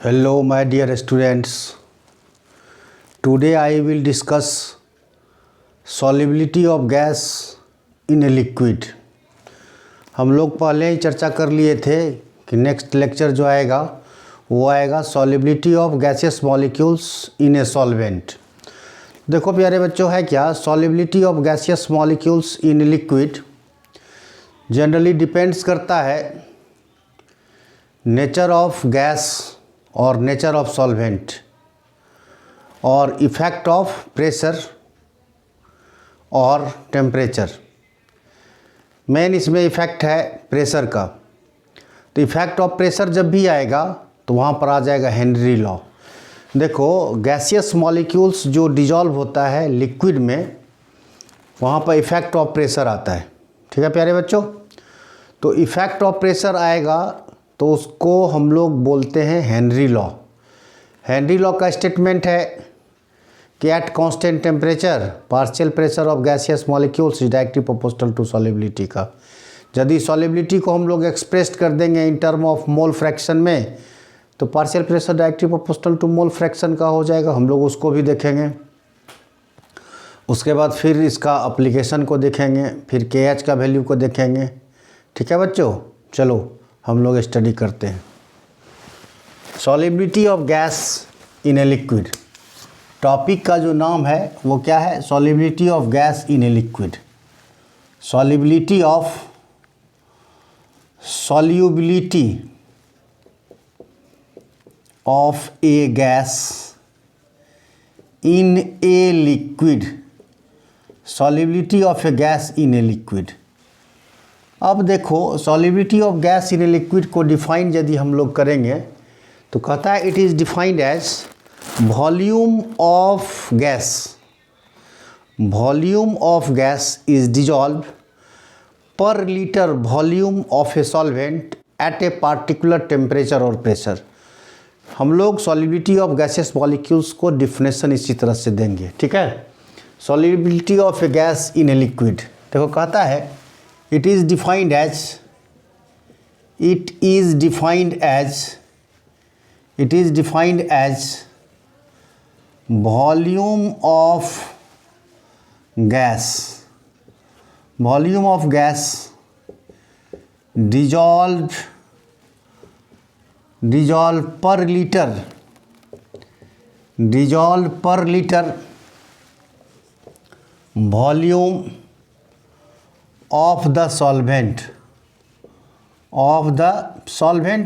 Hello my dear students. Today I will discuss solubility of gas in a liquid. हम लोग पहले ही चर्चा कर लिए थे कि नेक्स्ट लेक्चर जो आएगा वो आएगा solubility of gaseous molecules in a solvent. देखो प्यारे बच्चों, है क्या solubility of gaseous molecules in a liquid generally depends करता है नेचर ऑफ गैस और नेचर ऑफ सॉल्वेंट और इफ़ेक्ट ऑफ प्रेशर और टेम्परेचर। मेन इसमें इफ़ेक्ट है प्रेशर का। तो इफ़ेक्ट ऑफ प्रेशर जब भी आएगा तो वहाँ पर आ जाएगा हेनरी लॉ। देखो गैसियस मॉलिक्यूल्स जो डिजॉल्व होता है लिक्विड में, वहाँ पर इफ़ेक्ट ऑफ प्रेशर आता है। ठीक है प्यारे बच्चों, तो इफ़ेक्ट ऑफ प्रेशर आएगा तो उसको हम लोग बोलते हैं हेनरी लॉ। हेनरी लॉ का स्टेटमेंट है कि at constant temperature partial pressure of gaseous molecules is directly proportional to solubility का। यदि सॉल्युबिलिटी को हम लोग एक्सप्रेस कर देंगे in term of mole fraction में तो partial pressure directly proportional to mole fraction का हो जाएगा। हम लोग उसको भी देखेंगे। उसके बाद फिर इसका अप्लीकेशन को देखेंगे, फिर KH का वैल्यू को देखेंगे। ठीक है बच्चों, चलो हम लोग स्टडी करते हैं। Solubility of gas in a liquid, topic का जो नाम है वो क्या है? Solubility of gas in a liquid. Solubility of a gas in a liquid. Solubility of a gas in a liquid. अब देखो solubility of gas in a liquid को डिफाइन यदि हम लोग करेंगे तो कहता है it is defined as volume of gas. Volume of gas is dissolve per litre volume of a solvent at a particular temperature और प्रेशर। हम लोग सॉल्युबिलिटी ऑफ गैसेस मॉलिक्यूल्स को डिफिनेशन इसी तरह से देंगे। ठीक है, solubility of a gas in a liquid. देखो कहता है it is defined as volume of gas dissolved per liter volume of the solvent of the particular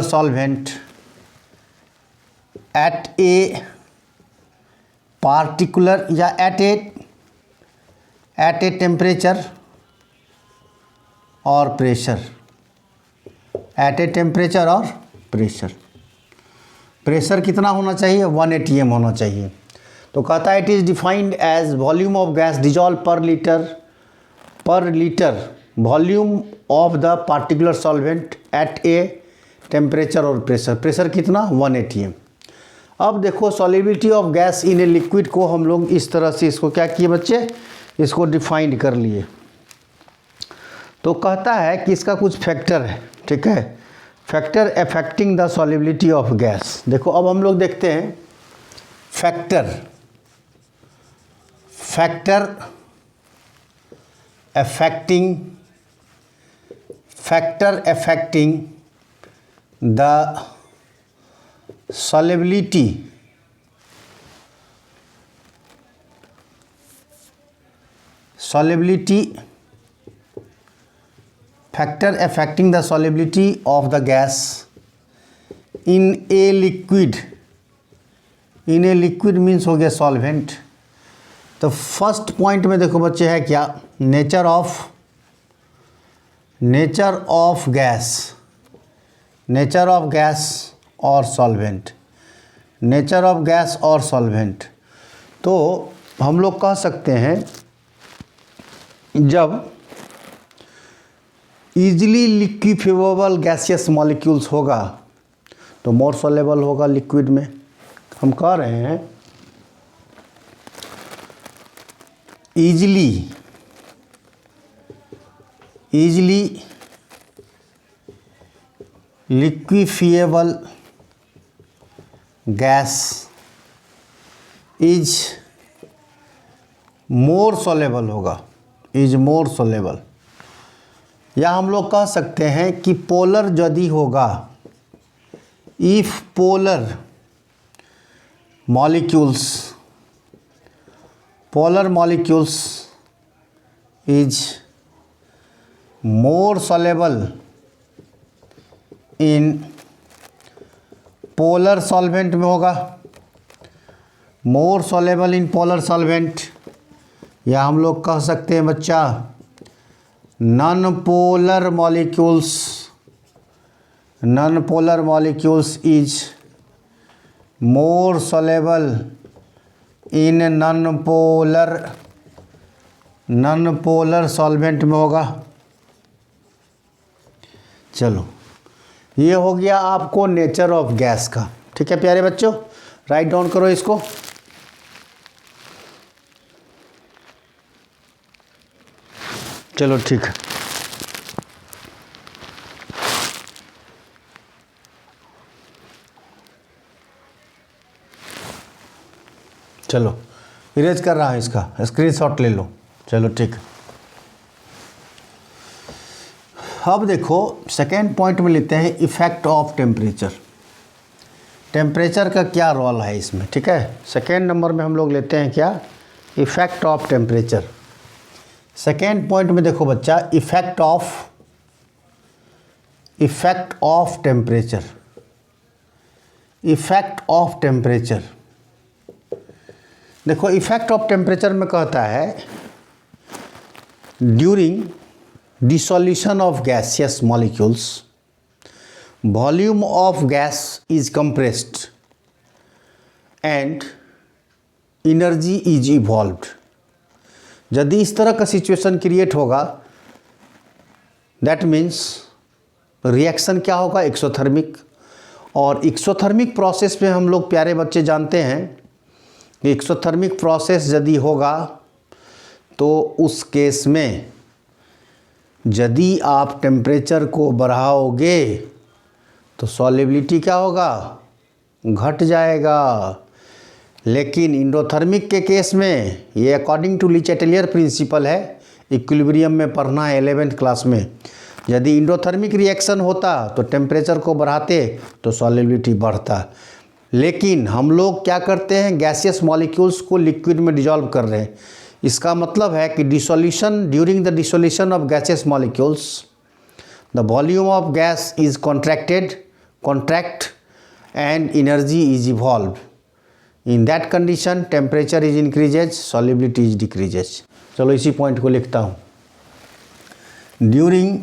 solvent at a particular या at a temperature और pressure। Eight a temperature और pressure कितना होना चाहिए? 1 atm होना चाहिए। तो कहता है it is defined as volume of gas dissolve per litre volume of the particular solvent at a temperature और प्रेशर कितना? 1 atm। अब देखो solubility of gas in a liquid को हम लोग इस तरह से इसको क्या किए बच्चे, इसको डिफाइंड कर लिए। तो कहता है कि इसका कुछ फैक्टर है। ठीक है, factor affecting the solubility of gas. देखो अब हम लोग देखते हैं factor affecting the solubility factor affecting the solubility of the gas in a liquid means हो गया solvent। तो फर्स्ट पॉइंट में देखो बच्चे है क्या? नेचर ऑफ गैस और सॉल्वेंट। तो हम लोग कह सकते हैं जब ईजिली लिक्विफेबल गैसियस मॉलिक्यूल्स होगा तो मोर सोलेबल होगा लिक्विड में। हम कह रहे हैं easily liquefiable gas is more soluble होगा, is more soluble। या हम लोग कह सकते हैं कि पोलर यदि होगा, if polar molecules is more soluble in polar solvent में होगा, more soluble in polar solvent। या हम लोग कह सकते हैं बच्चा non polar molecules is more soluble in non-polar solvent में होगा। चलो, ये हो गया आपको नेचर ऑफ गैस का। ठीक है प्यारे बच्चों, राइट डाउन करो इसको। चलो ठीक है, चलो इरेज कर रहा है, इसका स्क्रीनशॉट ले लो। चलो ठीक है, अब देखो सेकेंड पॉइंट में लेते हैं इफेक्ट ऑफ टेम्परेचर। टेम्परेचर का क्या रोल है इसमें। ठीक है, सेकेंड नंबर में हम लोग लेते हैं क्या, effect of temperature. Second point में देखो बच्चा, इफेक्ट ऑफ टेम्परेचर। देखो इफेक्ट ऑफ टेम्परेचर में कहता है during dissolution of gaseous molecules volume of gas is compressed and energy is evolved. यदि इस तरह का सिचुएशन क्रिएट होगा, दैट मीन्स रिएक्शन क्या होगा, एक्सोथर्मिक। और एक्सोथर्मिक प्रोसेस में हम लोग प्यारे बच्चे जानते हैं कि एक्सोथर्मिक प्रोसेस यदि होगा तो उस केस में यदि आप टेम्परेचर को बढ़ाओगे तो सॉल्युबिलिटी क्या होगा, घट जाएगा। लेकिन इंडोथर्मिक के केस में ये according to Le Chatelier principal है, इक्विलिब्रियम में पढ़ना है 11th क्लास में। यदि इंडोथर्मिक रिएक्शन होता तो टेम्परेचर को बढ़ाते तो सॉल्युबिलिटी बढ़ता। लेकिन हम लोग क्या करते हैं, गैसियस मॉलिक्यूल्स को लिक्विड में डिजॉल्व कर रहे हैं। इसका मतलब है कि dissolution, during the dissolution of gaseous molecules the volume of gas is contract and energy is evolve. In that condition temperature is increases, solubility is decreases. चलो इसी पॉइंट को लिखता हूँ। During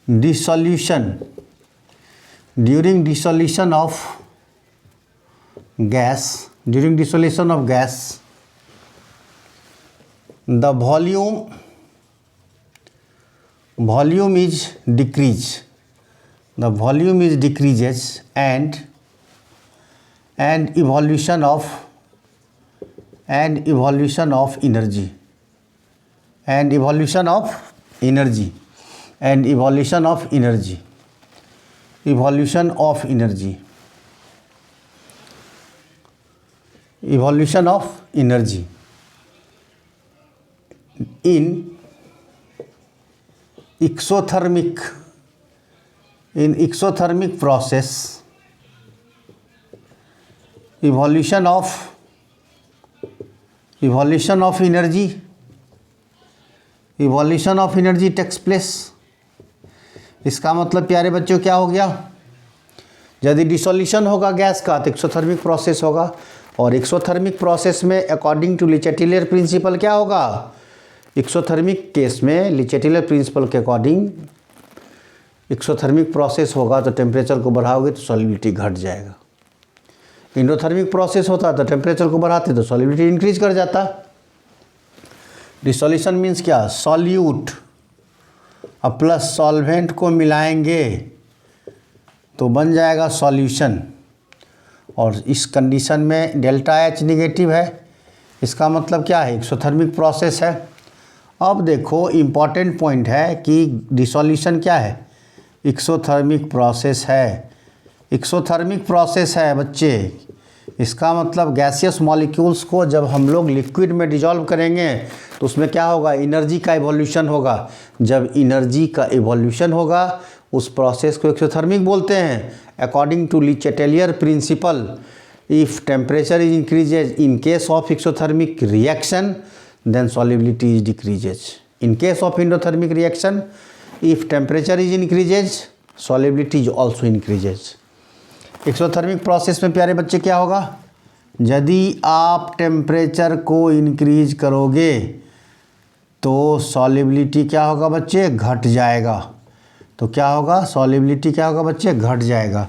dissolution of gas, the volume is decreases and evolution of energy in exothermic process, evolution of energy takes place। इसका मतलब प्यारे बच्चों क्या हो गया, यदि डिसोल्यूशन होगा गैस का तो एक्सोथर्मिक प्रोसेस होगा। और एक्सोथर्मिक प्रोसेस में according to Le Chatelier principal क्या होगा, एक्सोथर्मिक केस में ली चैटेलियर प्रिंसिपल के अकॉर्डिंग एक्सोथर्मिक प्रोसेस होगा तो टेम्परेचर को बढ़ाओगे तो सॉल्युबिलिटी घट जाएगा। इंडोथर्मिक प्रोसेस होता तो टेम्परेचर को बढ़ाते तो सॉल्युबिलिटी इंक्रीज कर जाता। डिसोल्यूशन मीन्स क्या, सॉल्यूट अब प्लस सॉल्वेंट को मिलाएंगे तो बन जाएगा सॉल्यूशन। और इस कंडीशन में डेल्टा एच निगेटिव है, इसका मतलब क्या है, एक्सोथर्मिक प्रोसेस है। अब देखो इम्पॉर्टेंट पॉइंट है कि डिसोल्यूशन क्या है, एक्सोथर्मिक प्रोसेस है। एक्सोथर्मिक प्रोसेस है बच्चे, इसका मतलब गैसियस मॉलिक्यूल्स को जब हम लोग लिक्विड में डिजॉल्व करेंगे तो उसमें क्या होगा, एनर्जी का इवोल्यूशन होगा। जब एनर्जी का इवोल्यूशन होगा उस प्रोसेस को एक्सोथर्मिक बोलते हैं। According to Le Chatelier principle, if temperature is increases in case of exothermic reaction then solubility is decreases. In case of endothermic reaction, if temperature is increases, solubility is also increases. Exothermic process में प्यारे बच्चे क्या होगा, यदि आप temperature को increase करोगे तो सॉल्युबिलिटी क्या होगा बच्चे, घट जाएगा। तो क्या होगा, सॉल्युबिलिटी क्या होगा बच्चे, घट जाएगा।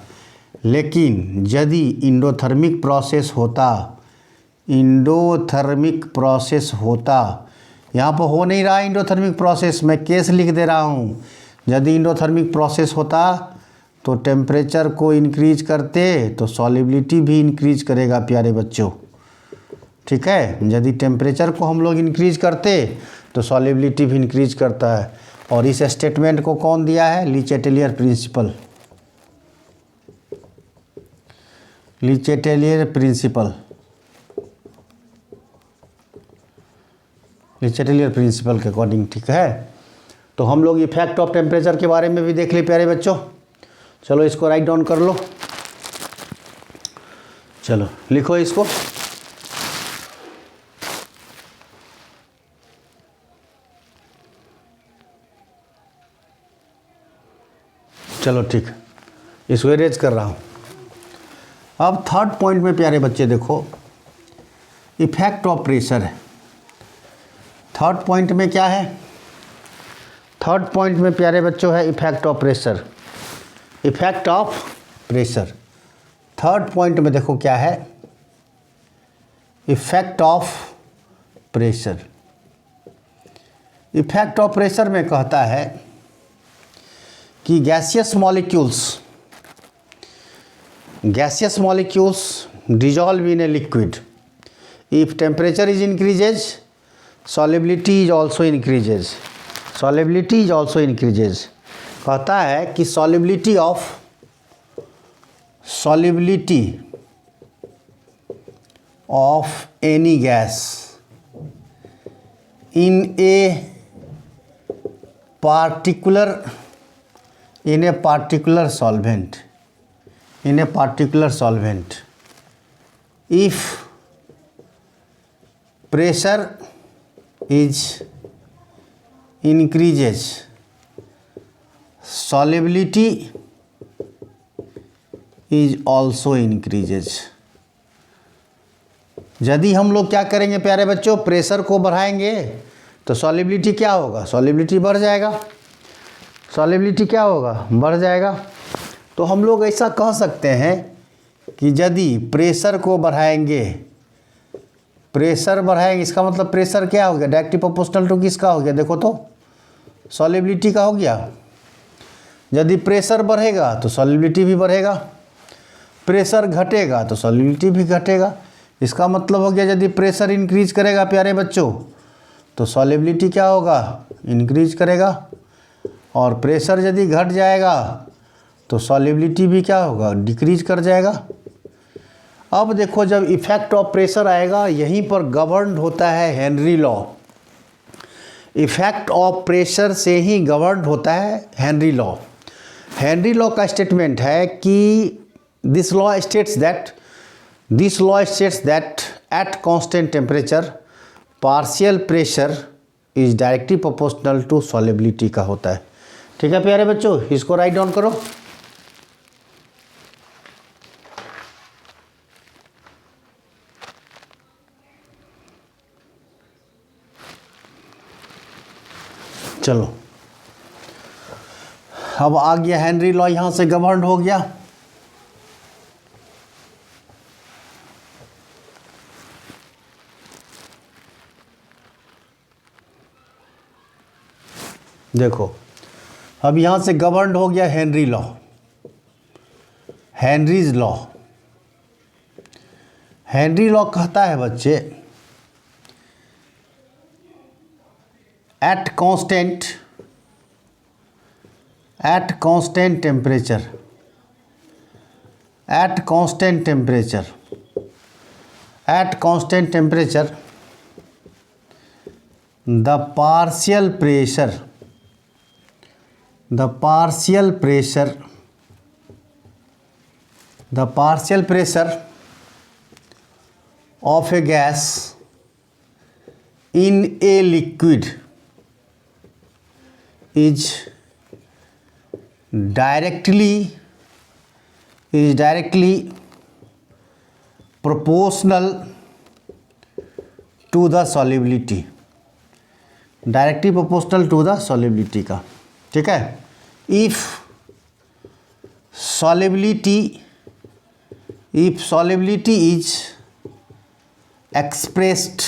लेकिन यदि इंडोथर्मिक प्रोसेस होता, इंडोथर्मिक प्रोसेस होता, यहाँ पर हो नहीं रहा इंडोथर्मिक प्रोसेस, मैं केस लिख दे रहा हूँ। यदि इंडोथर्मिक प्रोसेस होता तो टेम्परेचर को इंक्रीज करते तो सॉल्युबिलिटी भी इंक्रीज करेगा प्यारे बच्चों, ठीक है। यदि टेम्परेचर को हम लोग इंक्रीज करते तो सॉल्युबिलिटी भी इंक्रीज करता है। और इस स्टेटमेंट को कौन दिया है, ली चैटेलियर प्रिंसिपल, ली चैटेलियर प्रिंसिपल, ली चैटेलियर प्रिंसिपल के अकॉर्डिंग, ठीक है। तो हम लोग इफेक्ट ऑफ टेम्परेचर के बारे में भी देख ले प्यारे बच्चों। चलो इसको राइट डाउन कर लो, चलो लिखो इसको। चलो ठीक, इसको इरेज कर रहा हूँ। अब थर्ड पॉइंट में प्यारे बच्चे देखो, इफेक्ट ऑफ प्रेशर है। थर्ड पॉइंट में क्या है, थर्ड पॉइंट में प्यारे बच्चों है effect of pressure. Effect of pressure third point में देखो क्या है, effect of pressure. Effect of pressure में कहता है कि gaseous molecules dissolve in a liquid, if temperature is increases solubility is also increases, solubility is also increases। कहता है कि solubility of any gas in a particular solvent, if pressure is increases, solubility is also increases। यदि हम लोग क्या करेंगे प्यारे बच्चों, प्रेशर को बढ़ाएंगे तो सॉल्युबिलिटी क्या होगा, सॉल्युबिलिटी बढ़ जाएगा। सॉल्युबिलिटी क्या होगा, बढ़ जाएगा। तो हम लोग ऐसा कह सकते हैं कि यदि प्रेशर को बढ़ाएंगे, प्रेशर बढ़ाएंगे, इसका मतलब प्रेशर क्या हो गया, डायरेक्टली प्रोपोर्शनल टू किसका हो गया, देखो तो सॉल्युबिलिटी का हो गया। यदि प्रेशर बढ़ेगा तो सॉल्युबिलिटी भी बढ़ेगा, प्रेशर घटेगा तो सॉल्युबिलिटी भी घटेगा। इसका मतलब हो गया यदि प्रेशर इंक्रीज करेगा प्यारे बच्चों तो सॉल्युबिलिटी क्या होगा, इंक्रीज करेगा। और प्रेशर यदि घट जाएगा तो सॉल्युबिलिटी भी क्या होगा, डिक्रीज कर जाएगा। अब देखो जब इफेक्ट ऑफ प्रेशर आएगा, यहीं पर गवर्न होता है Henry law. Effect of pressure से ही गवर्न होता है हेनरी लॉ। हेनरी लॉ का स्टेटमेंट है कि this law states that at constant temperature partial pressure is directly proportional to solubility का होता है। ठीक है प्यारे बच्चों, इसको राइट डाउन करो। चलो अब आ गया हेनरी लॉ, यहां से गवर्न हो गया। देखो अब यहां से गवर्न हो गया Henry law, Henry's law. Henry law कहता है बच्चे, eight constant temperature, at constant temperature the partial pressure of a gas in a liquid is directly proportional to the solubility, directly proportional to the solubility का, ठीक है। If solubility is expressed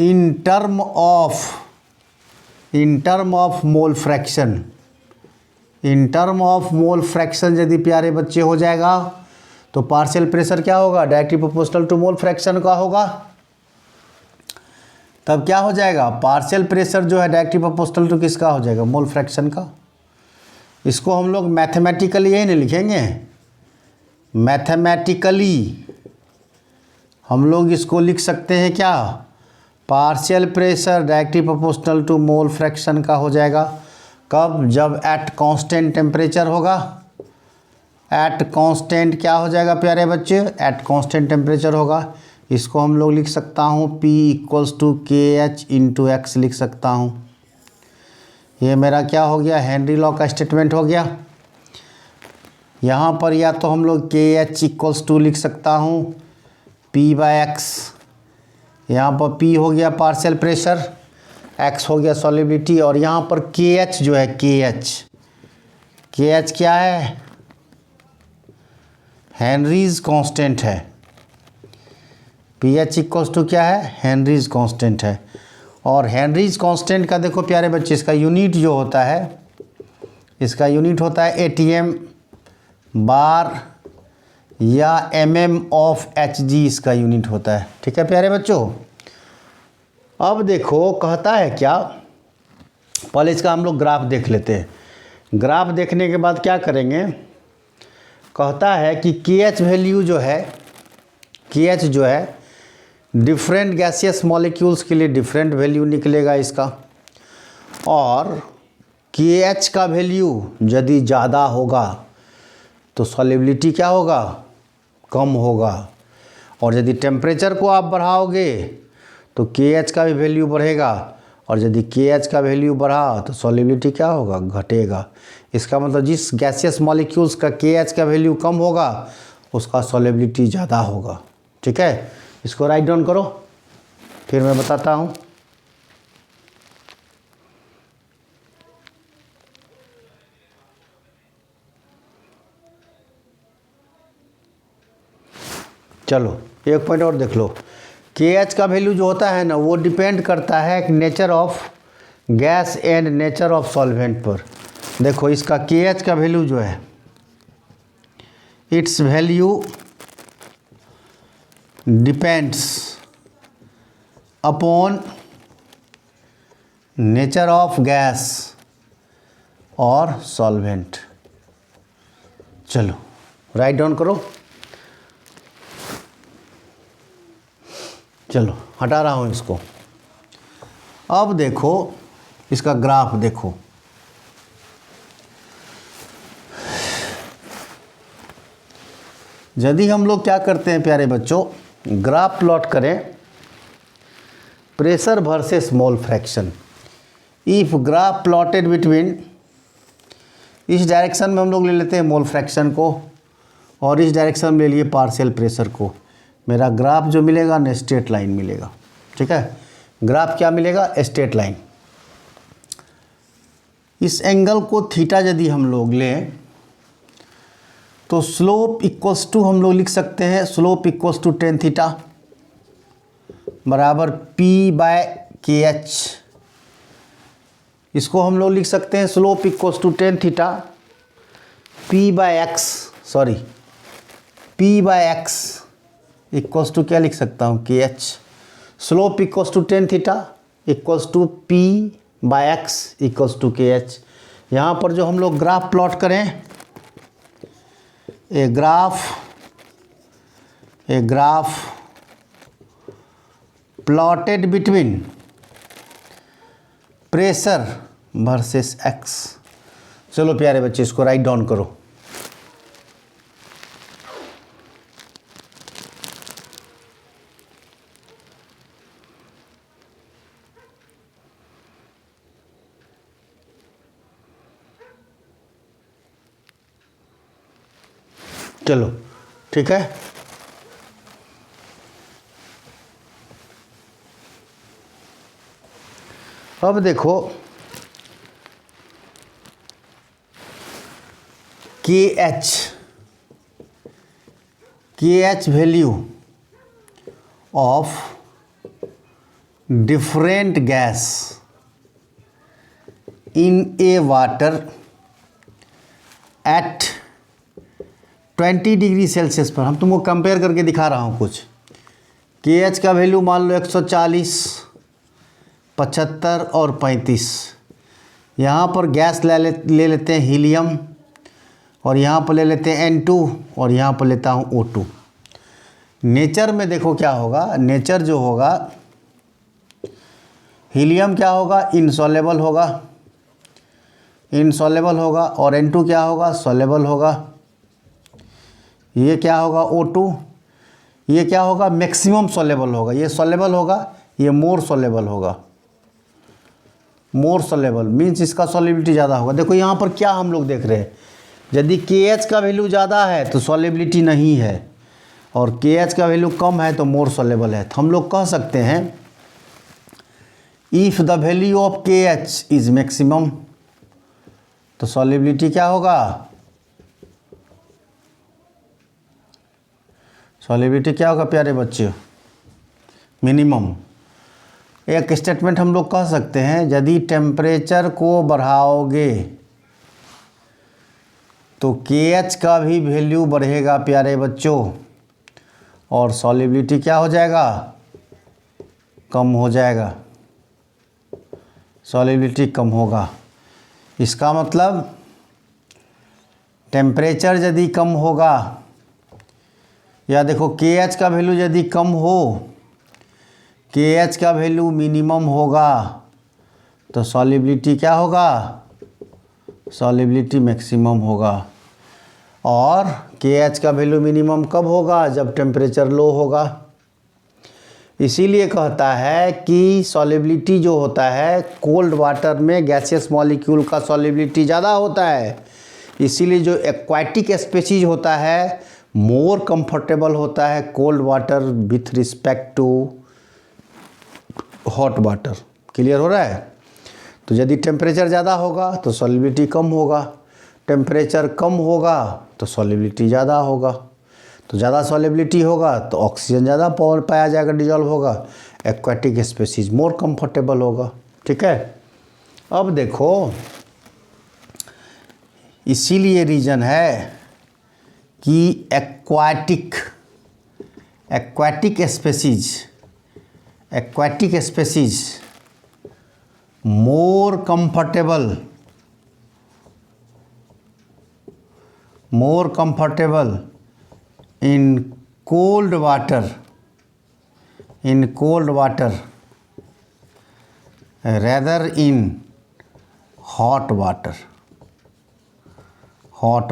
in term of mole fraction, यदि प्यारे बच्चे हो जाएगा तो partial pressure क्या होगा, directly proportional to mole fraction का होगा। तब क्या हो जाएगा, पार्शियल प्रेशर जो है डायरेक्टली प्रोपोर्शनल टू किसका हो जाएगा, मोल फ्रैक्शन का। इसको हम लोग मैथमेटिकली यही नहीं लिखेंगे, मैथमेटिकली हम लोग इसको लिख सकते हैं क्या, partial pressure directly proportional to mole fraction का हो जाएगा। कब, जब एट कांस्टेंट टेम्परेचर होगा। एट कांस्टेंट क्या हो जाएगा प्यारे बच्चे, एट कांस्टेंट टेम्परेचर होगा। इसको हम लोग लिख सकता हूँ P इक्वल्स टू KH/X लिख सकता हूँ। ये मेरा क्या हो गया, हेनरी लॉ का स्टेटमेंट हो गया। यहाँ पर या तो हम लोग KH इक्वल्स टू लिख सकता हूँ P/X, यहाँ पर P हो गया पार्शियल प्रेशर, X हो गया सॉल्युबिलिटी, और यहाँ पर KH जो है, KH क्या है, हेनरीज कांस्टेंट है। PH इक्वल्स टू क्या है, हेनरीज कांस्टेंट है। और हेनरीज कांस्टेंट का देखो प्यारे बच्चे, इसका यूनिट जो होता है, इसका यूनिट होता है ATM बार या mm/Hg, इसका यूनिट होता है, ठीक है प्यारे बच्चों। अब देखो कहता है क्या, पहले इसका हम लोग ग्राफ देख लेते हैं। ग्राफ देखने के बाद क्या करेंगे, कहता है कि KH वैल्यू जो है, KH जो है डिफरेंट गैसियस मॉलिक्यूल्स के लिए डिफरेंट वैल्यू निकलेगा इसका। और KH का वैल्यू यदि ज़्यादा होगा तो सॉल्युबिलिटी क्या होगा, कम होगा। और यदि टेम्परेचर को आप बढ़ाओगे तो KH का भी वैल्यू बढ़ेगा, और यदि KH का वैल्यू बढ़ा तो सॉल्युबिलिटी क्या होगा, घटेगा। इसका मतलब जिस गैसियस मॉलिक्यूल्स का KH का वैल्यू कम होगा उसका सॉल्युबिलिटी ज़्यादा होगा, ठीक है। इसको राइट डाउन करो, फिर मैं बताता हूँ। चलो एक पॉइंट और देख लो, KH का वैल्यू जो होता है ना, वो डिपेंड करता है nature of gas and nature of solvent पर। देखो इसका KH का वैल्यू जो है, it's value depends upon nature of gas और सॉल्वेंट। चलो राइट डाउन करो। चलो हटा रहा हूँ इसको। अब देखो इसका ग्राफ देखो, यदि हम लोग क्या करते हैं प्यारे बच्चों, ग्राफ प्लॉट करें pressure versus mole fraction. If graph plotted between, इस डायरेक्शन में हम लोग ले लेते हैं मोल फ्रैक्शन को, और इस डायरेक्शन में ले लिए पार्शियल प्रेशर को। मेरा ग्राफ जो मिलेगा ना, स्ट्रेट लाइन मिलेगा, ठीक है। ग्राफ क्या मिलेगा, स्ट्रेट लाइन। इस एंगल को थीटा यदि हम लोग लें तो स्लोप इक्वल्स टू हम लोग लिख सकते हैं, slope equals to tan theta बराबर P/KH। इसको हम लोग लिख सकते हैं slope equals to tan theta P/X equals to क्या लिख सकता हूँ, K H. Slope equals to tan theta equals to P by X equals to K H. यहाँ पर जो हम लोग ग्राफ प्लॉट करें, a graph plotted between pressure versus X. चलो प्यारे बच्चे इसको राइट डाउन करो। चलो ठीक है। अब देखो के H value of different gas in A water at 20 degree Celsius पर। हम तुमको कंपेयर करके दिखा रहा हूँ कुछ। के एच का वैल्यू मान लो 140, 75 और 35। यहाँ पर गैस ले लेते हैं हीलियम, और यहाँ पर ले लेते हैं N2, और यहाँ पर लेता हूँ O2। नेचर में देखो क्या होगा, नेचर जो होगा, हीलियम क्या होगा, इनसॉल्युबल होगा, और N2 क्या होगा, सॉल्युबल होगा। ये क्या होगा, O2, ये क्या होगा, मैक्सिमम सॉल्युबल होगा। ये सॉल्युबल होगा, ये मोर सॉल्युबल होगा। मोर सॉल्युबल मीन्स इसका सॉल्युबिलिटी ज़्यादा होगा। देखो यहाँ पर क्या हम लोग देख रहे हैं, यदि के एच का वैल्यू ज़्यादा है तो सॉल्युबिलिटी नहीं है, और के एच का वैल्यू कम है तो मोर सॉल्युबल है। तो हम लोग कह सकते हैं इफ़ द वैल्यू ऑफ के एच इज़ मैक्सिमम, तो सॉल्युबिलिटी क्या होगा, सॉल्युबिलिटी क्या होगा प्यारे बच्चे, मिनिमम। एक स्टेटमेंट हम लोग कह सकते हैं, यदि टेम्परेचर को बढ़ाओगे तो के एच का भी वैल्यू बढ़ेगा प्यारे बच्चों, और सॉल्युबिलिटी क्या हो जाएगा, कम हो जाएगा, सॉल्युबिलिटी कम होगा। इसका मतलब टेम्परेचर यदि कम होगा, या देखो के एच का वैल्यू यदि कम हो, के एच का वैल्यू मिनिमम होगा, तो सॉल्युबिलिटी क्या होगा, सॉल्युबिलिटी मैक्सिमम होगा। और के एच का वैल्यू मिनिमम कब होगा, जब टेम्परेचर लो होगा। इसीलिए कहता है कि सॉल्युबिलिटी जो होता है कोल्ड वाटर में गैसियस मॉलिक्यूल का सॉल्युबिलिटी ज़्यादा होता है। इसीलिए जो एक्वाटिक स्पीशीज होता है मोर कंफर्टेबल होता है cold water with respect to hot water. Clear हो रहा है। तो यदि टेम्परेचर ज़्यादा होगा तो सॉल्युबिलिटी कम होगा, टेम्परेचर कम होगा तो सॉल्युबिलिटी ज़्यादा होगा। तो ज़्यादा सॉल्युबिलिटी होगा तो ऑक्सीजन ज़्यादा पाया जाएगा, डिजॉल्व होगा, एक्वाटिक स्पीशीज मोर कंफर्टेबल होगा। ठीक है। अब देखो इसीलिए रीज़न है कि aquatic species more comfortable in cold water rather in hot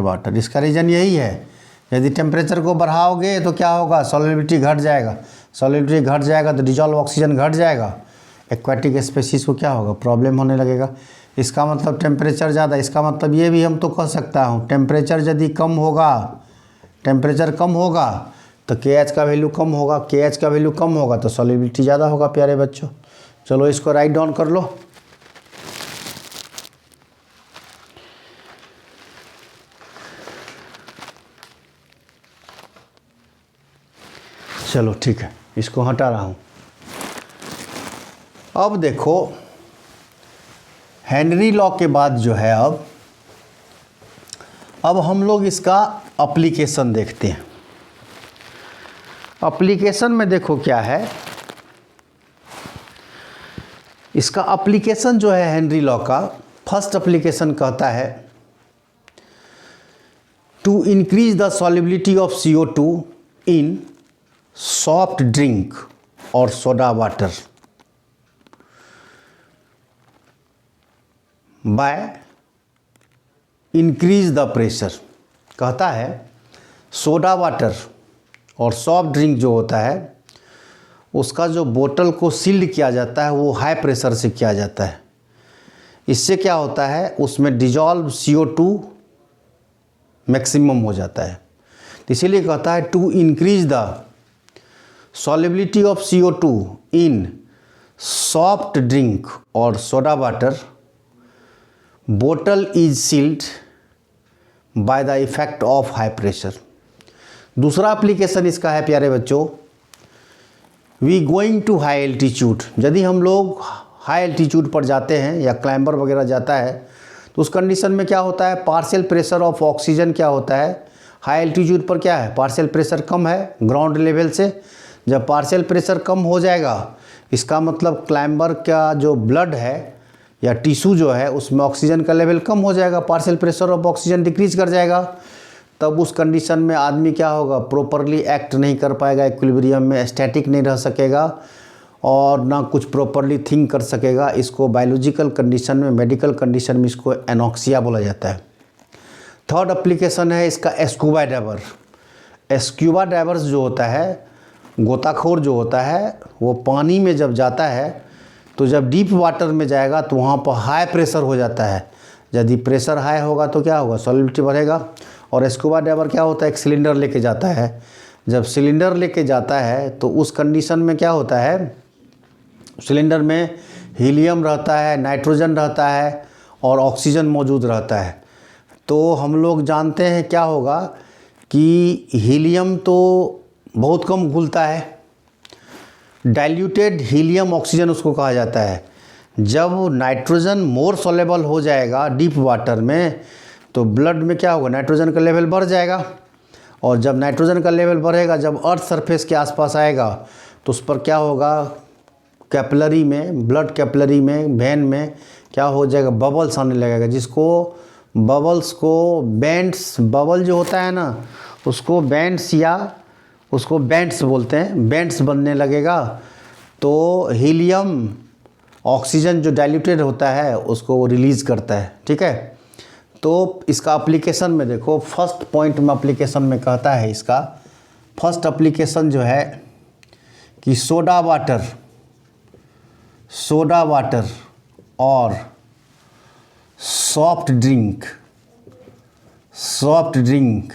water. इसका रीज़न यही है, यदि टेम्परेचर को बढ़ाओगे तो क्या होगा, सॉल्युबिलिटी घट जाएगा, सॉल्युबिलिटी घट जाएगा तो डिजॉल्व ऑक्सीजन घट जाएगा, एक्वाटिक स्पीशीज को क्या होगा, प्रॉब्लम होने लगेगा। इसका मतलब टेम्परेचर ज़्यादा, इसका मतलब ये भी हम तो कह सकता हूँ टेम्परेचर यदि कम होगा, टेम्परेचर कम होगा तो के एच का वैल्यू कम होगा, के एच का वैल्यू कम होगा तो सॉल्युबिलिटी ज़्यादा होगा प्यारे बच्चों। चलो इसको राइट डाउन कर लो। चलो ठीक है, इसको हटा रहा हूँ। अब देखो हेनरी लॉ के बाद जो है अब हम लोग इसका एप्लीकेशन देखते हैं। एप्लीकेशन में देखो क्या है, इसका एप्लीकेशन जो है हेनरी लॉ का, फर्स्ट एप्लीकेशन कहता है to increase the solubility of CO2 in soft drink और soda water by increase the pressure. कहता है सोडा वाटर और सॉफ्ट ड्रिंक जो होता है उसका जो बोतल को सील्ड किया जाता है वो हाई प्रेशर से किया जाता है। इससे क्या होता है, उसमें डिजॉल्व CO2 मैक्सिमम हो जाता है। तो इसीलिए कहता है to increase the solubility of CO2 in soft drink और सोडा वाटर बोतल is sealed by the effect of high pressure. दूसरा एप्लीकेशन इसका है प्यारे बच्चों, we going to high altitude. यदि हम लोग हाई एल्टीट्यूड पर जाते हैं या क्लाइंबर वगैरह जाता है तो उस कंडीशन में क्या होता है, पार्शियल प्रेशर ऑफ ऑक्सीजन क्या होता है, हाई एल्टीट्यूड पर क्या है, पार्शियल प्रेशर कम है ग्राउंड लेवल से। जब पार्शियल प्रेशर कम हो जाएगा इसका मतलब क्लाइंबर का जो ब्लड है या टिश्यू जो है उसमें ऑक्सीजन का लेवल कम हो जाएगा, partial pressure of oxygen decrease कर जाएगा। तब उस कंडीशन में आदमी क्या होगा, प्रॉपरली एक्ट नहीं कर पाएगा, इक्विलिब्रियम में स्टैटिक नहीं रह सकेगा और ना कुछ प्रॉपरली थिंक कर सकेगा। इसको बायोलॉजिकल कंडीशन में, मेडिकल कंडीशन में इसको एनॉक्सिया बोला जाता है। थर्ड एप्लीकेशन है इसका स्कूबा डाइवर। स्कूबा डाइवर्स जो होता है, गोताखोर जो होता है, वो पानी में जब जाता है तो जब डीप वाटर में जाएगा तो वहाँ पर हाई प्रेशर हो जाता है। यदि प्रेशर हाई होगा तो क्या होगा, सॉल्युबिलिटी बढ़ेगा। और स्कूबा डाइवर क्या होता है, एक सिलेंडर लेके जाता है। जब सिलेंडर लेके जाता है तो उस कंडीशन में क्या होता है, सिलेंडर में हीलियम रहता है, नाइट्रोजन रहता है और ऑक्सीजन मौजूद रहता है। तो हम लोग जानते हैं क्या होगा कि हीलियम तो बहुत कम घुलता है, डाइल्यूटेड हीलियम ऑक्सीजन उसको कहा जाता है। जब नाइट्रोजन मोर सोलेबल हो जाएगा डीप वाटर में तो ब्लड में क्या होगा, नाइट्रोजन का लेवल बढ़ जाएगा। और जब नाइट्रोजन का लेवल बढ़ेगा, जब अर्थ सरफेस के आसपास आएगा तो उस पर क्या होगा, कैपिलरी में, ब्लड कैपिलरी में, वेन में क्या हो जाएगा, बबल्स आने लगेगा। जिसको बबल्स को बैंड्स, बबल जो होता है ना उसको बैंड्स या उसको बैंड्स बोलते हैं, बैंड्स बनने लगेगा। तो हीलियम ऑक्सीजन जो डाइल्यूटेड होता है उसको रिलीज़ करता है। ठीक है, तो इसका एप्लीकेशन में देखो, फर्स्ट पॉइंट में एप्लीकेशन में कहता है इसका फर्स्ट एप्लीकेशन जो है कि सोडा वाटर और सॉफ्ट ड्रिंक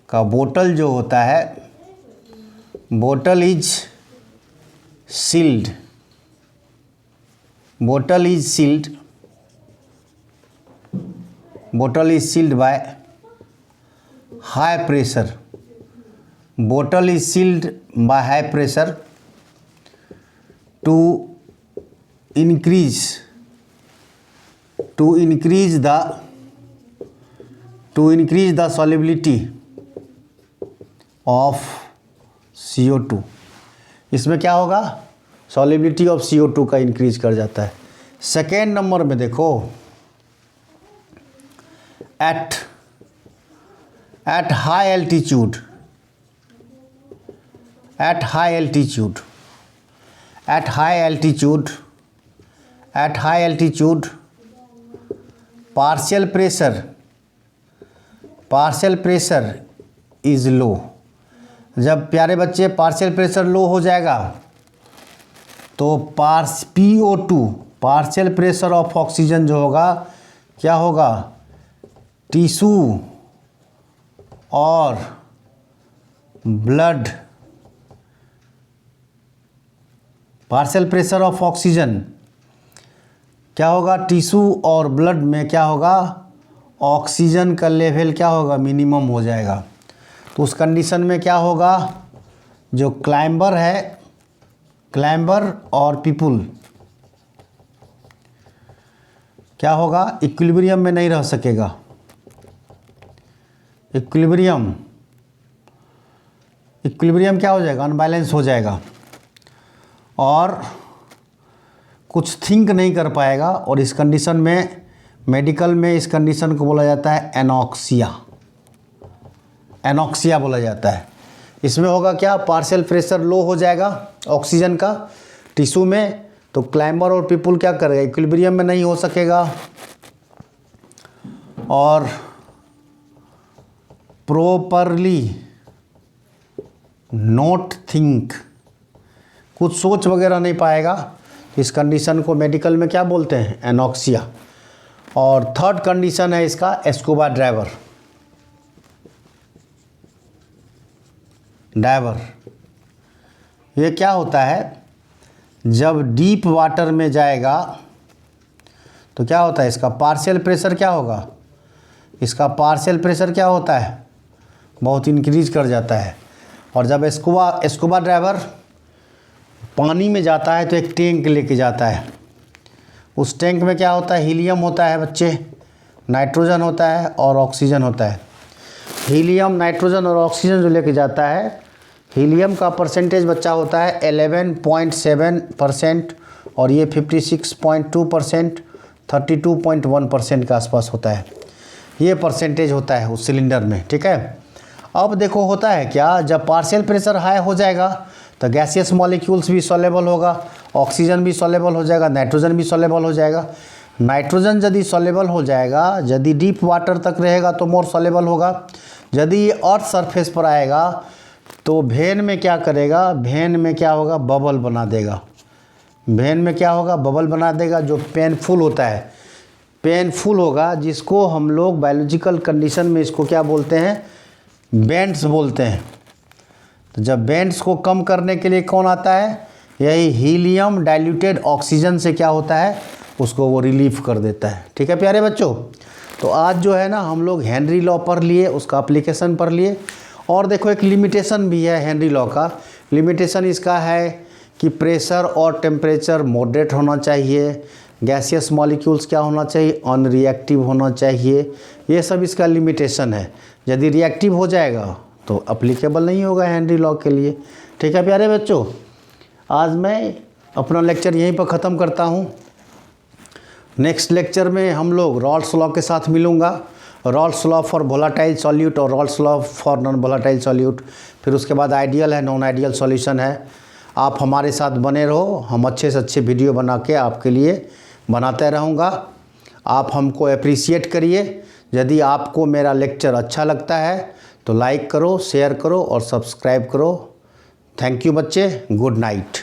का बोतल जो होता है, बोतल is sealed by high pressure, to increase the solubility of CO2। इसमें क्या होगा, solubility of CO2 का इंक्रीज कर जाता है। सेकेंड नंबर में देखो, at high altitude partial pressure is low। जब प्यारे बच्चे पार्शियल प्रेशर लो हो जाएगा तो PO2 partial pressure of oxygen जो होगा क्या होगा, टिश्यू और blood, partial pressure of oxygen क्या होगा, टिश्यू और ब्लड में क्या होगा, ऑक्सीजन का लेवल क्या होगा, मिनिमम हो जाएगा। तो उस कंडीशन में क्या होगा, जो क्लाइंबर है, क्लाइंबर और पीपुल क्या होगा, इक्विलिब्रियम में नहीं रह इक्विलिब्रियम क्या हो जाएगा, अनबैलेंस हो जाएगा और कुछ थिंक नहीं कर पाएगा। और इस कंडीशन में, मेडिकल में इस कंडीशन को बोला जाता है एनॉक्सिया, एनॉक्सिया बोला जाता है। इसमें होगा क्या, पार्शियल प्रेशर लो हो जाएगा ऑक्सीजन का टिश्यू में, तो क्लाइंबर और पीपुल क्या करेगा, इक्विलिब्रियम में नहीं हो सकेगा और प्रॉपरली नॉट थिंक, कुछ सोच वगैरह नहीं पाएगा। इस कंडीशन को मेडिकल में क्या बोलते हैं, एनॉक्सिया। और थर्ड कंडीशन है इसका स्कूबा ड्राइवर, डाइवर। ये क्या होता है, जब डीप वाटर में जाएगा तो क्या होता है, इसका पार्शियल प्रेशर क्या होगा, इसका पार्शियल प्रेशर क्या होता है, बहुत इंक्रीज कर जाता है। और जब स्कूबा ड्राइवर पानी में जाता है तो एक टैंक लेके जाता है। उस टैंक में क्या होता है, हीलियम होता है बच्चे, नाइट्रोजन होता है और ऑक्सीजन होता है। हीलियम, नाइट्रोजन और ऑक्सीजन जो लेके जाता है, हीलियम का परसेंटेज बच्चा होता है 11.7% और ये 56.2%, 32.1% के आसपास होता है। ये परसेंटेज होता है उस सिलेंडर में, ठीक है। अब देखो होता है क्या, जब पार्शियल प्रेशर हाई हो जाएगा तो गैसियस मॉलिक्यूल्स भी सॉल्युबल होगा, ऑक्सीजन भी सॉल्युबल हो जाएगा, नाइट्रोजन भी सॉल्युबल हो जाएगा। नाइट्रोजन यदि सॉल्युबल हो जाएगा, यदि डीप वाटर तक रहेगा तो मोर सॉल्युबल होगा। यदि ये अर्थ सरफेस पर आएगा तो वेन में क्या करेगा, वेन में क्या होगा, बबल बना देगा। वेन में क्या होगा, बबल बना देगा, जो पेनफुल होता है, पेनफुल होगा, जिसको हम लोग बायोलॉजिकल कंडीशन में इसको क्या बोलते हैं, बेंड्स बोलते हैं। तो जब बेंड्स को कम करने के लिए कौन आता है, यही हीलियम डाइल्यूटेड ऑक्सीजन से क्या होता है, उसको वो रिलीफ कर देता है। ठीक है प्यारे बच्चों, तो आज जो है ना हम लोग हेनरी लॉ पढ़ लिए, उसका एप्लीकेशन पढ़ लिए। और देखो एक लिमिटेशन भी है हेनरी लॉ का। लिमिटेशन इसका है कि प्रेशर और टेम्परेचर मॉडरेट होना चाहिए, गैसियस मॉलिक्यूल्स क्या होना चाहिए, अनरिएक्टिव होना चाहिए। ये सब इसका लिमिटेशन है। यदि रिएक्टिव हो जाएगा तो अप्लीकेबल नहीं होगा हेनरी लॉ के लिए। ठीक है प्यारे बच्चों, आज मैं अपना लेक्चर यहीं पर ख़त्म करता हूँ। नेक्स्ट लेक्चर में हम लोग रॉल्स लॉ के साथ मिलूँगा, Raoult's law for volatile solute और Raoult's law for non volatile solute. फिर उसके बाद आइडियल है, नॉन आइडियल सॉल्यूशन है। आप हमारे साथ बने रहो, हम अच्छे से अच्छे वीडियो बना के आपके लिए बनाते रहूँगा। आप हमको अप्रिशिएट करिए। यदि आपको मेरा लेक्चर अच्छा लगता है तो लाइक करो, शेयर करो और सब्सक्राइब करो। थैंक यू बच्चे, गुड नाइट।